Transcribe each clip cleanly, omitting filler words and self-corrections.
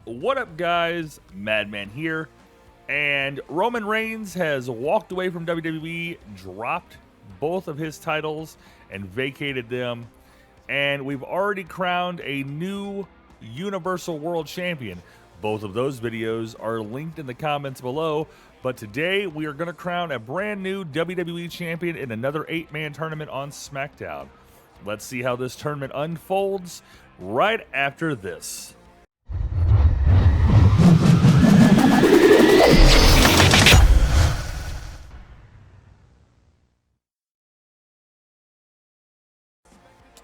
What up, guys? Madman here. And Roman Reigns has walked away from WWE, dropped both of his titles, and vacated them. And we've already crowned a new Universal World Champion. Both of those videos are linked in the comments below. But today we are going to crown a brand new WWE Champion in another 8-man tournament on SmackDown. Let's see how this tournament unfolds right after this.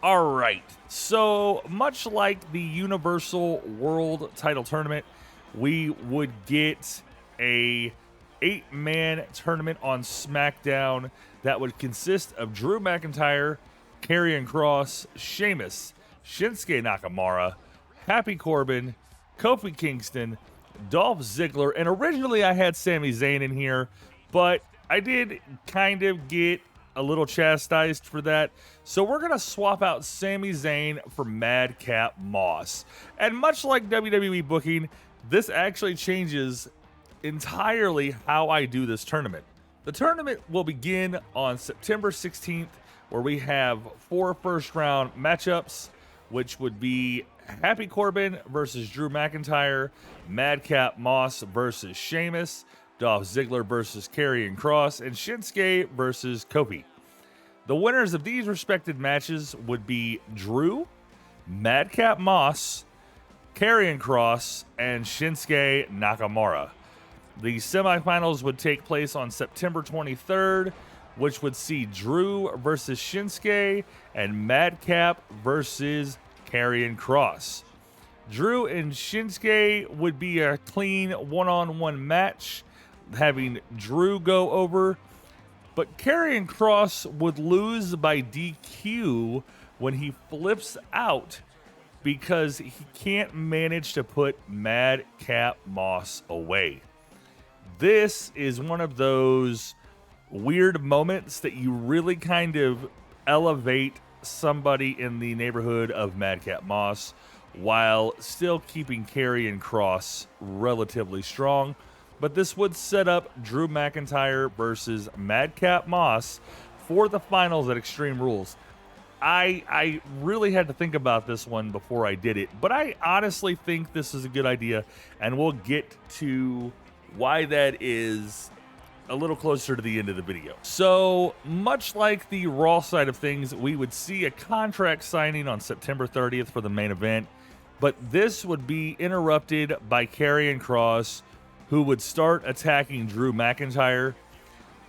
All right, so much like the Universal World Title Tournament, we would get a 8-man tournament on SmackDown that would consist of Drew McIntyre, Karrion Kross, Sheamus, Shinsuke Nakamura, Happy Corbin, Kofi Kingston, Dolph Ziggler, and originally I had Sami Zayn in here, but I did kind of get a little chastised for that. So we're going to swap out Sami Zayn for Madcap Moss. And much like WWE booking, this actually changes entirely how I do this tournament. The tournament will begin on September 16th, where we have 4 first-round matchups, which would be Happy Corbin versus Drew McIntyre, Madcap Moss versus Sheamus, Dolph Ziggler versus Karrion Kross, and Shinsuke versus Kofi. The winners of these respected matches would be Drew, Madcap Moss, Karrion Kross, and Shinsuke Nakamura. The semifinals would take place on September 23rd, which would see Drew versus Shinsuke and Madcap versus Karrion Kross. Drew and Shinsuke would be a clean one-on-one match, having Drew go over, but Karrion Kross would lose by DQ when he flips out because he can't manage to put Madcap Moss away. This is one of those weird moments that you really kind of elevate somebody in the neighborhood of Madcap Moss while still keeping Karrion Kross relatively strong. But this would set up Drew McIntyre versus Madcap Moss for the finals at Extreme Rules. I really had to think about this one before I did it, but I honestly think this is a good idea, and we'll get to why that is a little closer to the end of the video. So, much like the Raw side of things, we would see a contract signing on September 30th for the main event, but this would be interrupted by Karrion Kross, who would start attacking Drew McIntyre.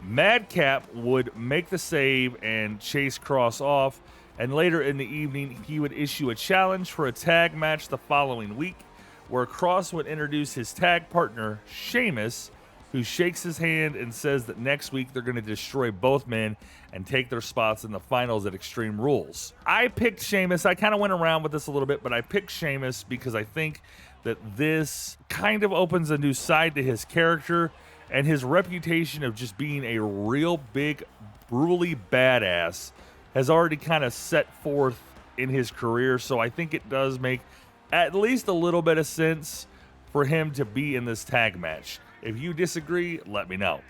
Madcap would make the save and chase Kross off, and later in the evening, he would issue a challenge for a tag match the following week, where Kross would introduce his tag partner, Sheamus, who shakes his hand and says that next week they're going to destroy both men and take their spots in the finals at Extreme Rules. I picked Sheamus. I kind of went around with this a little bit, but I picked Sheamus because I think that this kind of opens a new side to his character and his reputation of just being a real big, brutally badass has already kind of set forth in his career. So I think it does make at least a little bit of sense for him to be in this tag match. If you disagree, let me know.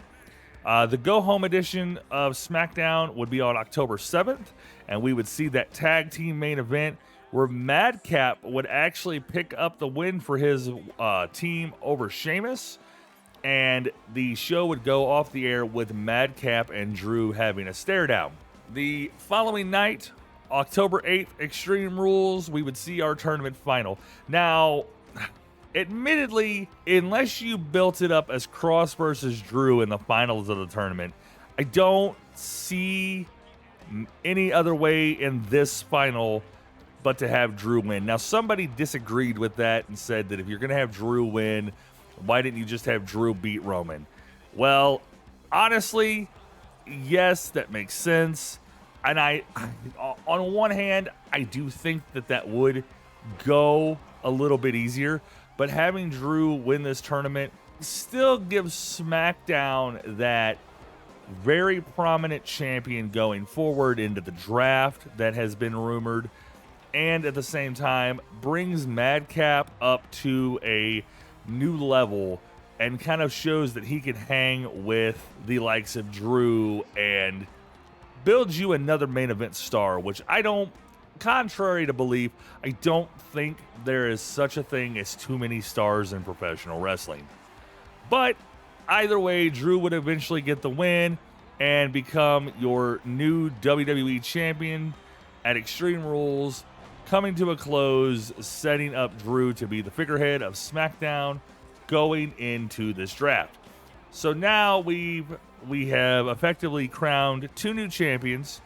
The go-home edition of SmackDown would be on October 7th, and we would see that tag team main event where Madcap would actually pick up the win for his team over Sheamus, and the show would go off the air with Madcap and Drew having a stare down. The following night, October 8th, Extreme Rules, we would see our tournament final. Now, admittedly, unless you built it up as Kross versus Drew in the finals of the tournament, I don't see any other way in this final but to have Drew win. Now, somebody disagreed with that and said that if you're going to have Drew win, why didn't you just have Drew beat Roman? Well, honestly, yes, that makes sense. And I on one hand, I do think that that would go a little bit easier, but having Drew win this tournament still gives SmackDown that very prominent champion going forward into the draft that has been rumored. and at the same time brings Madcap up to a new level and kind of shows that he can hang with the likes of Drew and builds you another main event star, which I don't, contrary to belief, I don't think there is such a thing as too many stars in professional wrestling. But either way, Drew would eventually get the win and become your new WWE champion at Extreme Rules, coming to a close, setting up Drew to be the figurehead of SmackDown going into this draft. So now we have effectively crowned 2 new champions,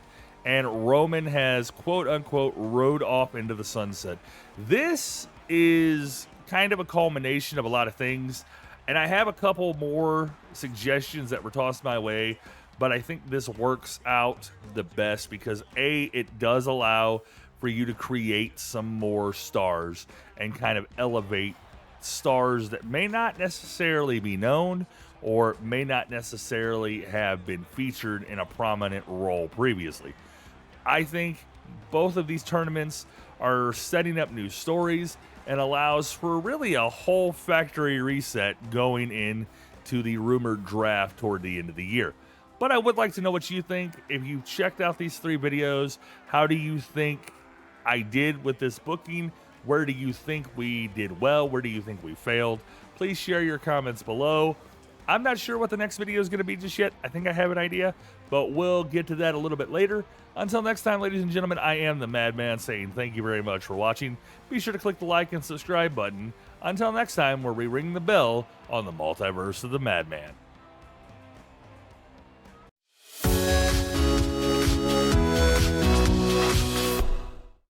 and Roman has quote unquote rode off into the sunset. This is kind of a culmination of a lot of things, and I have a couple more suggestions that were tossed my way, but I think this works out the best because A, it does allow for you to create some more stars and kind of elevate stars that may not necessarily be known or may not necessarily have been featured in a prominent role previously. I think both of these tournaments are setting up new stories and allows for really a whole factory reset going into the rumored draft toward the end of the year. But I would like to know what you think. If you checked out these 3 videos, how do you think I did with this booking? Where do you think we did well? Where do you think we failed? Please share your comments below. I'm not sure what the next video is going to be just yet. I think I have an idea, but we'll get to that a little bit later. Until next time, ladies and gentlemen, I am the Madman saying thank you very much for watching. Be sure to click the like and subscribe button. Until next time, where we ring the bell on the Multiverse of the Madman.